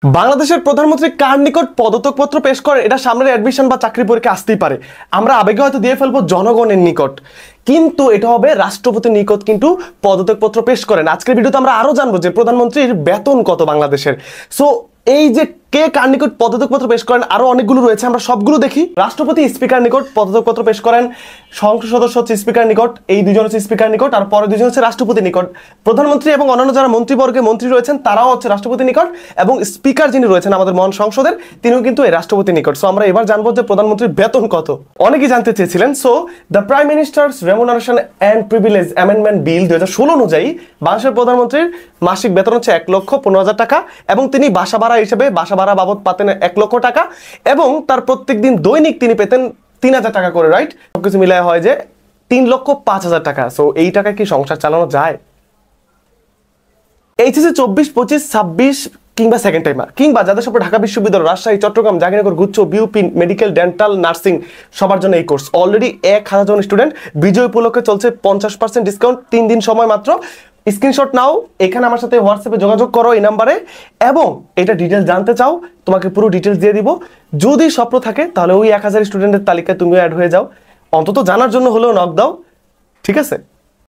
বাংলাদেশের প্রধানমন্ত্রী কার নিকট পদত্যাগপত্র পেশ করেন? এটা সামনের অ্যাডমিশন বা চাকরি পরীক্ষা আসতেই পারে। আমরা আবেগে হয়তো দিয়ে ফেলবো জনগণের নিকট, কিন্তু এটা হবে রাষ্ট্রপতির নিকট কিন্তু পদত্যাগপত্র পেশ করেন। আজকের ভিডিওতে আমরা আরো জানবো যে প্রধানমন্ত্রীর বেতন কত বাংলাদেশের। সো এই যে কে কার নিকট পদত্যাগপত্র পেশ করেন, আরো অনেকগুলো রয়েছে, আমরা সবগুলো দেখি। রাষ্ট্রপতি স্পিকার নিকট পদত্যাগপত্র পেশ করেন, সংসদ সদস্য হচ্ছে স্পিকার নিকট, এই দুজন হচ্ছে স্পিকার নিকট, আর পরে দুজন হচ্ছে রাষ্ট্রপতি নিকট। প্রধানমন্ত্রী এবং অন্যান্য যারা মন্ত্রীবর্গে মন্ত্রী রয়েছেন তারাও হচ্ছে রাষ্ট্রপতি নিকট, এবং স্পিকার যিনি রয়েছেন আমাদের মহান সংসদের তিনিও কিন্তু এই রাষ্ট্রপতি নিকট। সো আমরা এবার জানবো যে প্রধানমন্ত্রীর বেতন কত। অনেকেই জানতে চেয়েছিলেন। So the prime ministers remuneration and privilege amendment bill 2016 অনুযায়ী বাংলাদেশের প্রধানমন্ত্রীর মাসিক বেতন হচ্ছে 1,15,000 টাকা, এবং তিনি বাসা ভাড়া হিসেবে বাসা ভাড়া বাবদ পাতেন 1 লক্ষ টাকা, এবং তার প্রত্যেক দিন দৈনিক তিনি পেতেন 3,000 টাকা করে, রাইট? সবকিছু মিলায় হয় যে 3,05,000 টাকা। সো এই টাকা কি সংসার চালানো যায়? এইচএসসি 24, 25, 26 কিংবা সেকেন্ড টাইমার, কিংবা যাদের সব ঢাকা বিশ্ববিদ্যালয়, রাজশাহী, চট্টগ্রাম, জাহাঙ্গীরনগর, গুচ্ছ, বিউপি, মেডিকেল, ডেন্টাল, নার্সিং, সবার জন্য এই কোর্স। অলরেডি 1,000 জন স্টুডেন্ট, বিজয় উপলক্ষে চলছে 50% ডিসকাউন্ট, 3 দিন সময় মাত্র। স্ক্রিনশট নাও, এখানে আমার সাথে হোয়াটসঅ্যাপে যোগাযোগ করো এই নাম্বারে, এবং এটা ডিটেলস জানতে চাও, তোমাকে পুরো ডিটেলস দিয়ে দিব। যদি স্বপ্ন থাকে তাহলে ওই 1,000 স্টুডেন্টের তালিকায় তুমিও অ্যাড হয়ে যাও, অন্তত জানার জন্য হলেও নক দাও, ঠিক আছে?